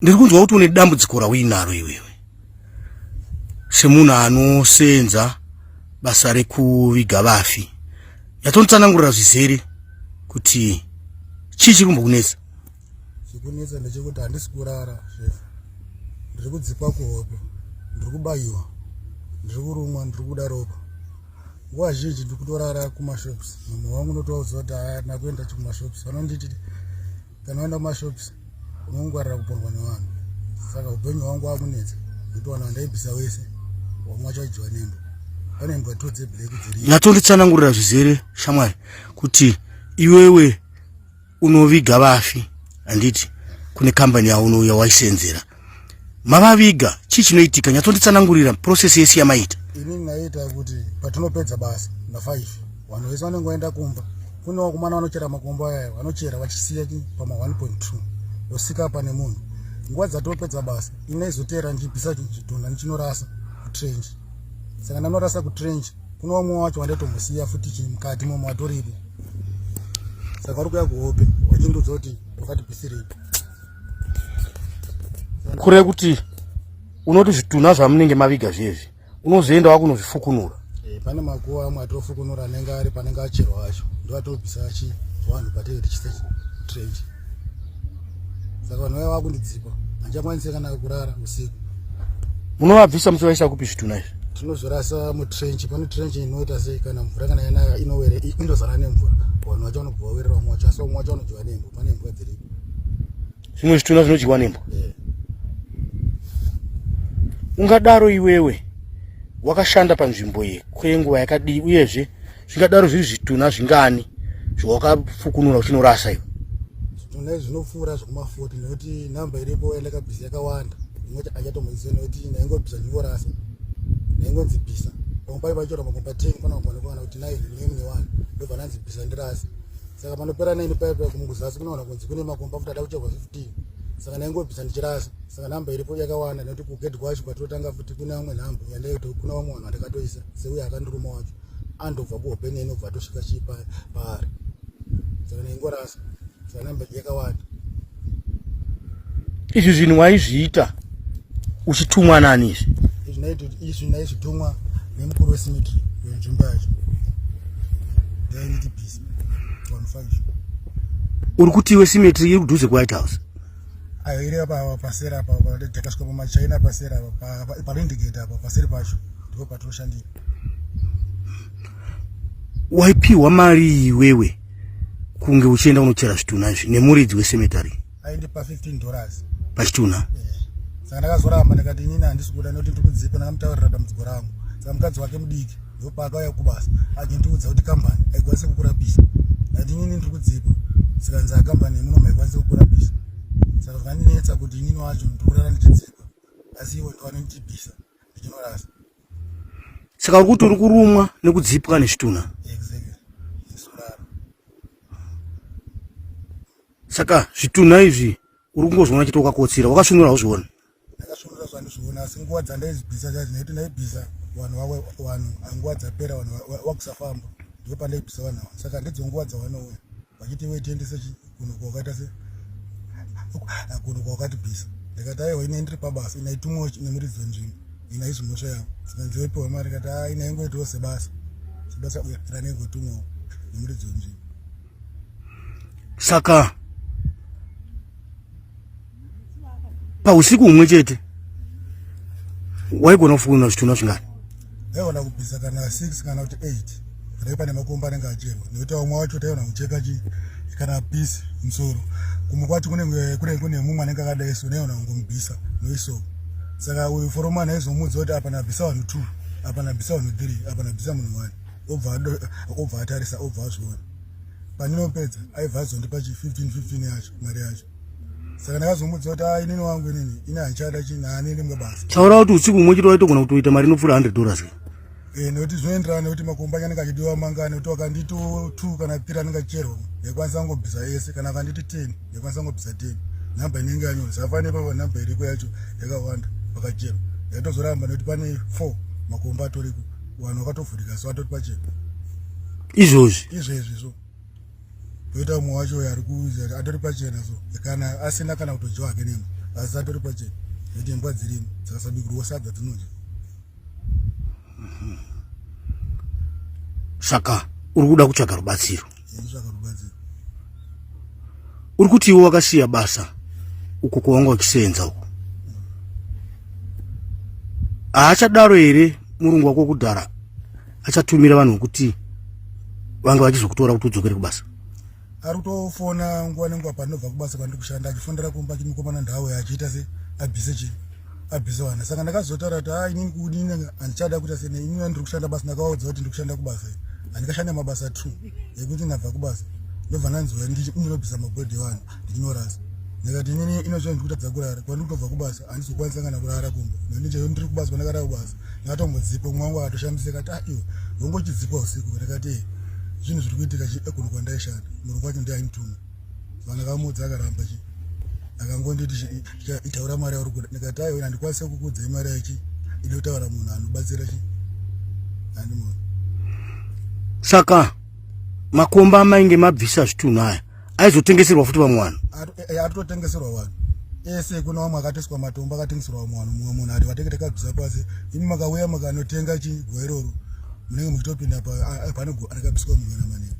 Ndirikunzwa kuti une dambudziko rawinaro iwewe semunhu anosenza basa rekuviga vafi. Yatonitsanangurira zvizere kuti chii chiri kumbokunetsa? Chikunetsa ndechekuti handisi kurara chef. Ndiri kudzipwa kuhope, ndiri kubayiwa, ndiri kurumwa, ndiri kuda ropa. Nguva zhinji ndiri kutorara kumashops. Mumwe wangu unotaudza kuti haana kuenda kumashops. Vanonditi kana waenda kumashops unongwarira kuporwa nevanhu. Saka upenyu hwangu hwakunetsa. Nditowana ndaibvisa wese wamwe achadyiwa nembwa. Pane mbwa to dzeblack dziri. Nyatonditsanangurira zvizere shamwari kuti iwewe unoviga vafi handiti kune kambani yaunouya waisenzera. Mavaviga chii chinoitika? Nyatonditsanangurira process yese yamaita. Inini naita kuti patinopedza basa na 5 vanhu vese vanongoenda kumba. Kune vakomana vanochera makombo aya vanochera vachisiya pama 1.2 vosika pane munhu. Nguva dzatopedza basa ine izotera ndichibvisa chidhona ndichinorasa kutrench. Saka ndanorasa kutrench kuno vamwe wacho vandatombosiya futi mukati momwe atoripo. Saka uri kuya kuhope wachindudza kuti wakatibvisiripo. Kureva kuti unoti zvituna zvamunenge maviga zvizvi unozoenda wakunozvifukunura. Pane makuva amwe atofukunura anenge ari panenge acherwa acho ndoatobvisa vanhu patenge tichisa trench. Saka vanhu vaya vakundidzipa handichamwanisi kana kurara usiku. Munovabvisa muchivaisa kupi zvituna izvi? Tinozvirasa mutrench. Pane trench inoita sei kana mvura kana yanaya inowere indozara nemvura vanhu vacho vanobva vawerera vamwe vacho asi vamwe vacho vanodyiwa nembwa. Pane mbwa dziripo. Zvimwe zvituna zvinodyiwa nembwa. Ungadaro iwewe wakashanda panzvimbo iyi kwenguva yakadii uyezve zvingadaro zviri zvituna zvingani zvawakafukunura uchinorasa iwe? Zvituna izvi zvinopfuura zvekuma40 nekuti namba iripo yandakabvisa yakawanda. Imwe achatomuziva nekuti ndaingobvisa ndingorasa ndaingonzibvisa pamwe pai pachora makomba 10 pana kuonekana kuti nayi ndine 1 ndobva ndanzibvisa ndirasa. Saka panopera 9 paipa kumuguzasi kunoona kunzi kune makomba futi ada kucherwa 15. Saka ndaingobvisa ndichirasa. Saka namba iripo yakawanda nekuti kugate kwacho kwatotanga futi kune vamwe namba yandaiti kuna vamwe vanhu vandakatoisa seuye akandiruma wacho andobva kuhope neni obva atosvika chii paari. Saka ndaingorasa. Saka namba yakawanda. Izvi zvinhu waizviita uchitumwa nani izvi? Izvi ndaizvitumwa nemukuru wesimitri wenzvimbo yacho. Ndainiti bhisi 15. Uri kuti iwe simetri iri kudhuze kuWhite House? Ayo iri apa pasera apa ndakasvika pamachaina pasera apa parindgate apa paseri pacho ndipo patoroshandira. Waipiwa mari iwewe kunge uchienda unochera zvituna izvi nemuridzi wesemetari? Aindipa $15 pachituna. Saka ndakazoramba ndikati inini handisi kuda nekuti ndiri kudzipa ndakamutaurira dambudziko rangu. Saka mukadzi wake mudiki ndopaakauya kubasa achindiudza kuti kambani haikwanisi kukurapisa. Ndati inini ndiri kudzipa sikanzi kambani yemuno haikwanisi kukurapisa. Saka zvakandinetsa kuti inini wacho ndiri kurara ndichidzipa asi iwe ndiwanondibvisa ndichinorasa. Saka uri kuti uri kurumwa nekudzipwa nezvituna? Exactly. Ndisorara. Saka zvituna izvi uri kungozviona chete wakakotsira wakasvinura uzviona? Ndakasvinura zvandizviona asi nguva dzandaizibvisa chadzo nekuti ndaibvisa vanhu nguva dzapera vanhu wakusafamba ndipo pandaibvisa vanhu ava. Saka ndidzo nguva dzavanouya vachiti iwe tiendese kunuka wakaita se kunuka wakatibvisa. Ndikati aiwa ine ndiri pabasa inaitumwa nemuridzi wenzvimbo inaizvi mhosva yangu. Saka ndoipiwa mari ikati inaingoitawo sebasa ranengotumwawo nemuridzi wenzvimbo. Saka pausiku humwe chete waigona kufukunura zvituna zvingani? Ndaigona kubvisa kana 6 kana kuti 8. Ndai pane makomba anenge acherwa nekuti vamwe wacho taiona kucheka kana pisi musoro. Kumwe kwacho kune mumwe anenge akadai so ndaiona kungomubvisa noisoko. Saka uyu foromani aizomudza kuti apa nabvisa vanhu 2 apa nabvisa vanhu 3 apa nabvisa munhu 1 obva atarisa obva azviona. Pandinopedza aibva azondipa 15 yacho mari yacho. Saka ndakazomudza kuti inini wangu inini ine handichada chinani rimwe basa. Taura kuti usiku humwe chete waitogona kutoita mari inopfuura $100. Nekuti zvinoenderana nekuti makomba anenge achidiwa mangani nekuti wakanditi 2 kana 3 anenge achicherwa ndaikwanisa kungobvisa ese kana akanditi 10 ndaikwanisa kungobvisa 10. namba inenge yanyorwa safane papa namba iriko yacho yakawanda pakachena yatozoramba nekuti pane 4 makomba atoriko vanhu vakatovhurika so atori pachena izvezvi so toita umwe wacho yari kuuza atori pachena so kana asina kana kutodyiwa hake nemo asi atori pachena nekuti imbwa dzirimo dzakasabikurwa sadza dzinodya. Saka uri kuda kutsvaga rubatsiro. Nditsvaga rubatsiro. Uri kuti iwe wakasiya basa uko kwawanga uchisenza uko. Achadaro here murungu wako kudhara achatumira vanhu kuti vanga vachizokutora kuti udzokere kubasa. Ari kutofona nguva nenguva panobva kubasa kwandiri kushanda achifondera kumba chimukomana ndawo yachiita se abvise vana. Saka ndakazotaura kuti inini kudini handichada kuita sene inini ndiri kushanda basa ndakaudza kuti ndiri kushanda kubasa. Handikashanda mabasa 2 ekuti ndabva kubasa. Ndobva ndanzwa ndinobvisa mabhodhi evanhu ndichinyorasa. Ndikati inini inozvo ndikutadza kurara kwandiri kutobva kubasa handizokwanisa kana kurara kumba. Ndinje ndiri kubasa kwandakara kubasa. Ndakatombodzipa umwe wangu atoshandisika ati iwe wongochidzipa usiku. Ndikati zvinhu zviri kuitika kuno kwandaishanda murungu wacho ndiye ainituma. Vana vakamudza akaramba chi akangonditi itaura mari yauri kuda. Ndikati aiwa handikwanisa kukudzai mari yachi inotaura munhu anobatsira chi handimoni. Saka makomba mainge mabvisa zvitunhu aya aizotengeserwa futi vamwe vanhu. Aritotengeserwa vanhu ese kuna vamwe akatoiswa matombo akatengeserwa vamwe vanhu. Mumwe munhu ati watenge takabvisa pasi imi makauya makanotenga chi gwa iroro munenge muchitopinda pane gwa rakabviswa mungana manene.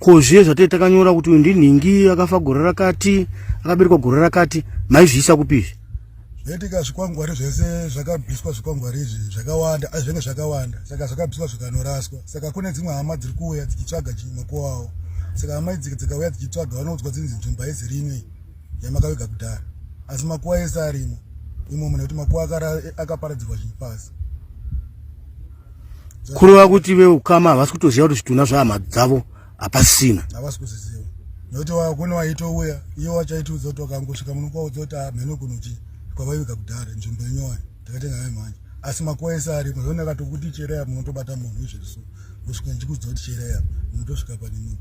Ko zviye zvatei takanyora kuti uyu ndinhingi akafa gore rakati akaberekwa gore rakati maizviisa kupizvi. Zvaitika zvikwangwari zvese zvakabviswa zvikwangwari izvi zvakawanda azvinenge zvakawanda saka zvakabviswa zvikanoraswa. Saka kune dzimwe hama dziri kuuya dzichitsvaga makuwa awo. Saka hama idzi dzikauya dzichitsvaga vanoudzwa dzinzi nzvimbo haizi rimwe yamakavega kudhara asi makuwa ese arimo imomo nekuti makuwa akaparadzirwa pasi. Kureva kuti veukama havasi kutoziva kuti zvitunha zvehama dzavo hapasisina. Havasi kuziziva nekuti kune waitouya iye wachaitiudza kuti wakangosvika muno kwaudza kuti mheno kunochi kwavaiwika kudhara nzvimbo yenyowani takatenga hai manje asi makuwa ese arimo zvone akatokuti chereya munotobata munhu izvezvo kusvika ndichikudza kuti chereya munotosvika pane munhu.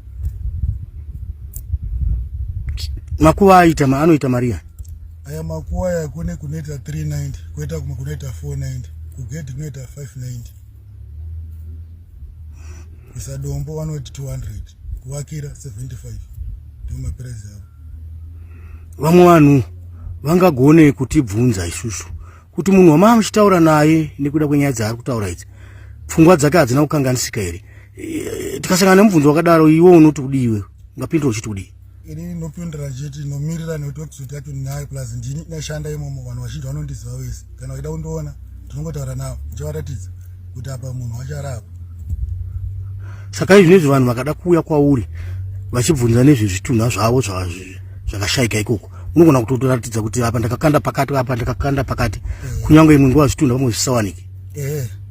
Makuwa aita anoita maria aya makuwa aya kune kunoita 390 koita kumwe kunoita 490 kugedhi kunoita 590 kusadombo vanoti 200 kuvakira 75 ndio mapuraizi avo. Vamwe vanhu vangagone kutibvunza isusu kuti munhu wamava muchitaura naye nekuda kwenyaya dzaari kutaura idzi pfungwa dzake hadzina kukanganisika here. Tikasangana nemubvunzo wakadaro iwe unoti kudiwe ungapindura uchiti kudii? Ini ndinopindura chiti nomiririra nekuti wekisoti yacho ndinayo plus ndini ndashanda imomo vanhu vazhinji vanondiziva vese kana vaida kundiona tinongotaura navo ndichivaratidza kuti apa munhu wacharapa. Saka izvinezvi vanhu vakada kuuya kwauri vachibvunza nezvezvitunha zvavo zvakashayika ikoko unogona kutoratidza kuti apa ndakakanda pakati apa ndakakanda pakati kunyange imwe nguva zvitunha vamwe zvisawanike.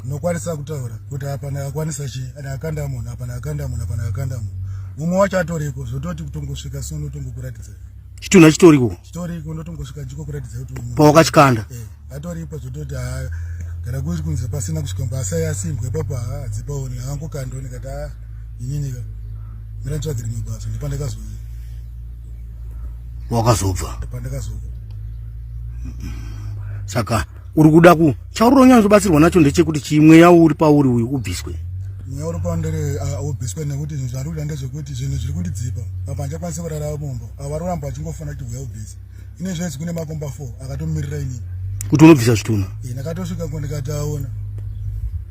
Ndinokwanisa kutaura kuti apa ndakakwanisa chi ndakakanda munhu apa ndakakanda munhu apa ndakakanda munhu. Mumwe wacho atoriko zvototi kutongosvika sono tongokuratidza chitunha chitoriko ndotongosvika chikokuratidza kuti pawakachikanda atoripo zvototi kana kuti kunze pasina kusvika mbasa yasimbwe papa hadzipaoni akangokandoni kati ininika miranditsvagire mabasa ndipandakazouya wakazobva pandakazobva. Saka uri kuda chauri unyanyobatsirwa nacho ndechekuti chimwe yauri pauri uyu ubviswe. Mweya uri pandere ubviswe nekuti zvinhu zvari kuda ndezvekuti zvinhu zviri kundidzipa apa handikwanisi kurara mumba ava roramba vachingofana kuti uya ubvise. Ine zvezi kune makomba 4 akatomirira inini kuti unobvisa zvitunha. Ndakatosvika ko ndikati aona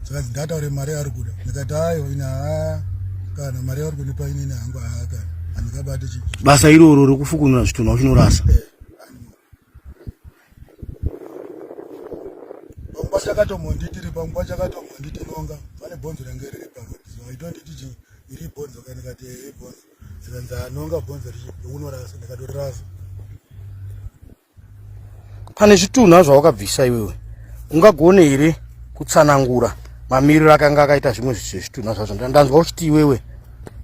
saka ndataure mari yaari kuda ndikati ayo ina kana mari yaari kundipa inini hangu kana handikabati chi basa iroro rekufukunura zvitunha uchinorasa. panguva chakatomonditiri panguva chakatomonditironga pane bhonzo range riri pamwe aitonditi iri bhonzo kana ndikati ibhonzo saka nzanonga bhonzo unorasa ndikatorasa. Pane zvitunha zvawakabvisa iwewe ungagone here kutsanangura mamiriro akanga akaita zvimwe zvitunha zvacho? Ndanzwa uchiti iwewe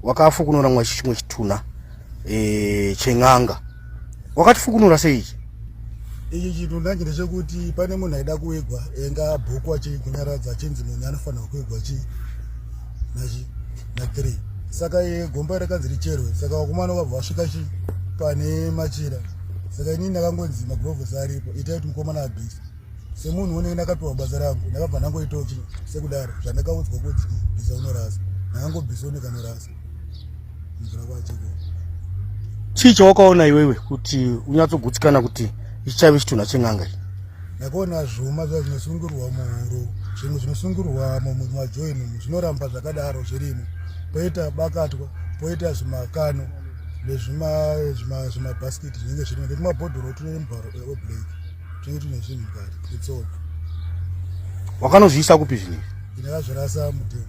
wakafukunura mwa chimwe chitunha chen'anga wakatifukunura sei ichi? Ichi chitunha ndechekuti pane munhu aida kuwegwa enga bhuku achigunyaradza achinzi munhu anofanirwa kuwegwa chi na 3 saka gomba rakanzi richerwe saka wakomana wabva wasvika chi pane machira. Saka inini ndakangonzi magurovhosi aripo itai kuti mukomana abhisi. Semunhu unenge ndakapiwa basa rangu ndakabva ndangoitawo sekudaro zvandakaudzwa kuti bhisa unorasa. Ndakangobhisa oneka norasa. Mvura kwachiko. Chii chawakaona iwewe kuti unyatsogutsikana kuti ichichave chitunha chen'anga iyi? Ndakaona zvuma zvinosungirwa muhuro, zvinhu zvinosungirwa mumajoini zvinoramba zvakadaro zvirimo. Poita bakatwa, poita zvimakano nezvimabhasikiti zvinenge zvirimo nemabhodhoro tune mubharo weblack. Zvinenge tune zvinhu mukati itsona. Wakanozviisa kupi zvinhu? Ndakazvirasa mudhemu.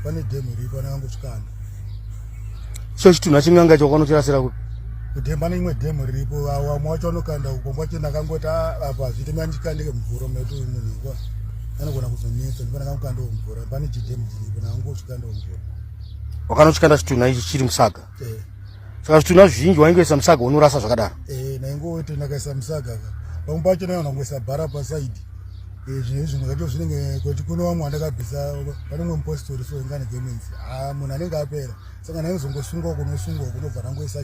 Pane dhemu iripo ndakangosvikana. Icho chitunha chen'anga icho wakanochirasira kuti? Kudhemu pane imwe dhemu riripo wamwe wacho anokanda uko kwacho ndakangoti apa hazviite mandikandike mvura metu munhu anogona kuzonetsa ndipo ndakangokandawo mvura. Pane chidhemu chiripo ndakangosvikandawo mvura. Wakanochikanda chitunha ichi chiri musaga? Saka chitunha zvizhinji waingoisa musaga unorasa zvakadaro? Ndaingoti ndakaisa musaga pamwe pacho ndaiona kungoisa bhara pasaidhi. Zvimwe zvacho zvinenge kuti kuno vamwe vandakabvisa pane umwe mupostori so ingane gemens munhu anenge apera. Saka ndaizongosungwa kunosungwa kunobva ndangoisa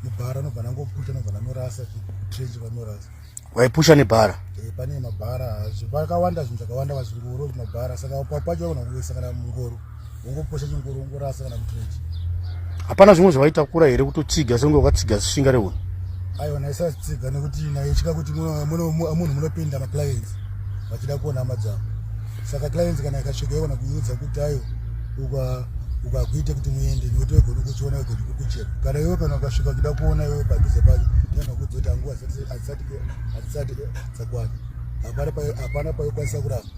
mubhara nobva ndangopusha nobva ndanorasa trench vanorasa. Waipusha nebhara? Pane mabhara vakawanda zvinhu zvakawanda vazvingoro mabhara. Saka papacho vaona kuisa kana mungoro wongopusha chingoro wongorasa kana mutrench. Hapana zvimwe zvawaita kura here kutotsiga senge wakatsiga svinga reuni? Aiwa ndaisatsiga nekuti naitya kuti munhu munopinda maclients vachida kuona hama dzavo. Saka clients kana ikasvika iona kuudza kuti ayo ukakuite kuti muende nekuti wegona kuchiona wegoti kukucheka. Kana iwe kana ukasvika kuda kuona iwe padhuze pacho ndinoona kudzoti nguva hatisati dzakwana. Hapana paikwanisa kuramba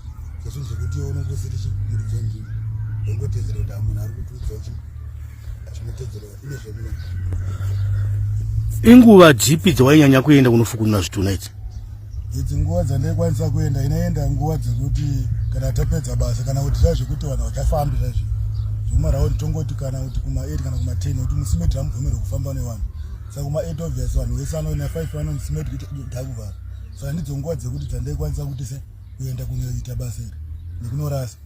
zvezvinhu zvekuti iwe unenge usiri chimuridzi wenzvimbo wongotedzera kuti munhu ari kutiudzawo zvinotedzerwa ine zvemino. Inguva dzipi dzawainyanya kuenda kunofukunura zvitunha idzi? Idzi nguva dzandaikwanisa kuenda inaenda nguva dzekuti kana tapedza basa kana kuti zvazvekuti vanhu vachafambi zvazvo zvomaraundi tongoti kana kuti kuma8 kana kuma10 kuti musimeti ramubvumirwa kufamba nevanhu. Saka kuma8 obvious vanhu vese anoona 5 vano musimeti kuti ndakuvara. Saka ndidzo nguva dzekuti dzandaikwanisa kuti kuenda kunoita basa iri nekunorasa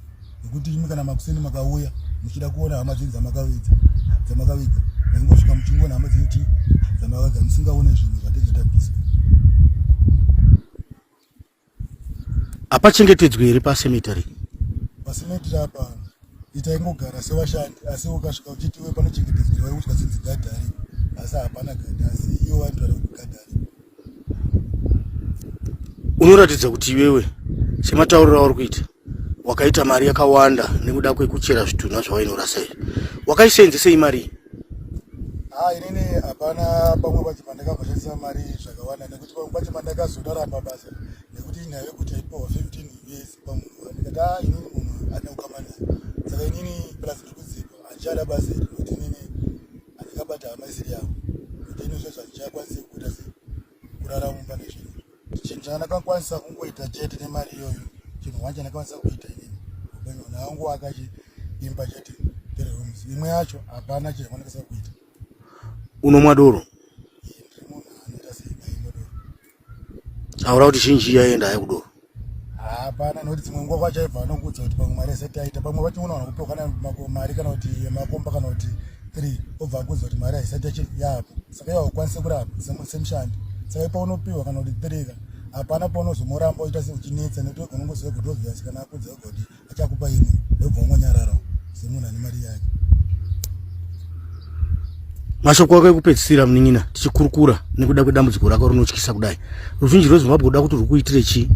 nekuti imi kana makuseni makauya muchida kuona hama dzenyu dzamakaviga ndaingosvika muchingoona hama dzenyu dzamusingaone zvinhu zvatedzotapisa. Hapachengetedzwe here pasemetari? Pasemetari apa itaingogara sevashandi asi ukasvika uchitiwe panochengetedzwa waiudzwa dzinzi gadhi aripo asi hapana gadhi asi iyo vantu vari kuti gadhi aripo. Unoratidza kuti iwewe sematauriro auri kuita wakaita mari yakawanda nekuda kwekuchera zvitunha zvawainorasa izvi. Wakaisenzesei mari? Inini hapana pamwe pacho pandakabva shandisa mari zvakawanda nekuti pamwe pacho pandakazodara basa nekuti inayo kuti aipawa 15 years pamunhu ndikati inini munhu ane ukamani. Saka inini plus ndiri kuzipa handichada basa iri nekuti inini handikabata hama isiri yangu kuti ini zvezvo handichakwanisi kuita kurarama pane zvinhu. Chinhu chandakakwanisa kungoita chete nemari iyoyo chinhu wacho ndakakwanisa kuita inini upenyu hwangu akachiimba chete rooms imwe yacho hapana chirwandakasa kuita. Unomwa doro? Ndiri munhu anoita seimwa doro. Aura kuti zhinji yaenda yakudoro? Hapana nekuti dzimwe nguva kwacho aibva anokuudza kuti pamwe mari asati aita pamwe pacho unowana kupiwa kana mari kana kuti makomba kana kuti 3 obva akuudza kuti mari haisati yapo. Saka iwe haukwanisi kurapa semushandi. Saka paunopiwa kana kuti 3 hapana paunozomuramba uita seuchinetsa nekuti unongoziva kuti obvious kana akudza kuti achakupa imwe wobva wangonyarara semunhu ane mari yake. Mashoko ako ekupedzisira munin'ina tichikurukura nekuda kwedambudziko rako rinotyisa kudai, ruzhinji rweZimbabwe ruda kuti rwukuitire chii?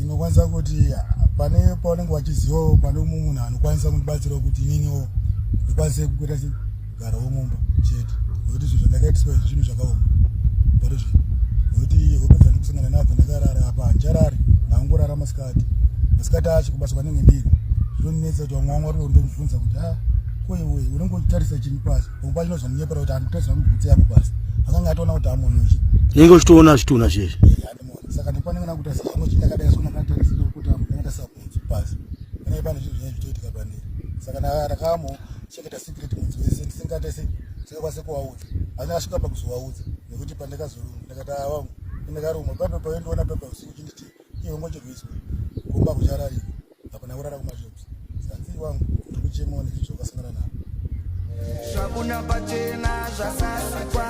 Inokwanisa kuti pane paunenge wachizivawo pane umwe munhu anokwanisa kundibatsirawo kuti ininiwo ndikwanise kuita segarawo mumba chete nekuti zvinhu zvandakaitiswa izvi zvinhu zvakaoma pari zvino nekuti hope dzandikusangana nadzo ndakarara apa handicharari ndangorara masikati acho kubasa kwanenge ndiri zvinonetsa kuti vamwe vamwe vari kundondibvunza kuti koiwe unenge uchitarisa chini pasi pamwe pacho ndozvamunyepera kuti handikutarisa mubvunzi yangu pasi akanga atoona kuti amunhuchi nenge uchitoona zvitunha zvizvi. Saka ndipanenge nakuita sezvimwe chindakadai sonakatarisira kuti ndakatarisa mudzi pasi kana pane zvinhu zvinenge zvichiitika pandiri. Saka ndakamochengeta secret mudzi wese ndisingakwanise kuvaudza asi ndakasvika pakuzovaudza nekuti pandakazorumba ndakati vangu ndakarumba papepa wendiona pepa usiku chinditi iwe ngochirwiswa kumba kuchararika apa ndakurara kumashops. Saka wangu ndiri kuchemawo nezvizvo zvakasangana navo. zvabuna pachena zvasasikwa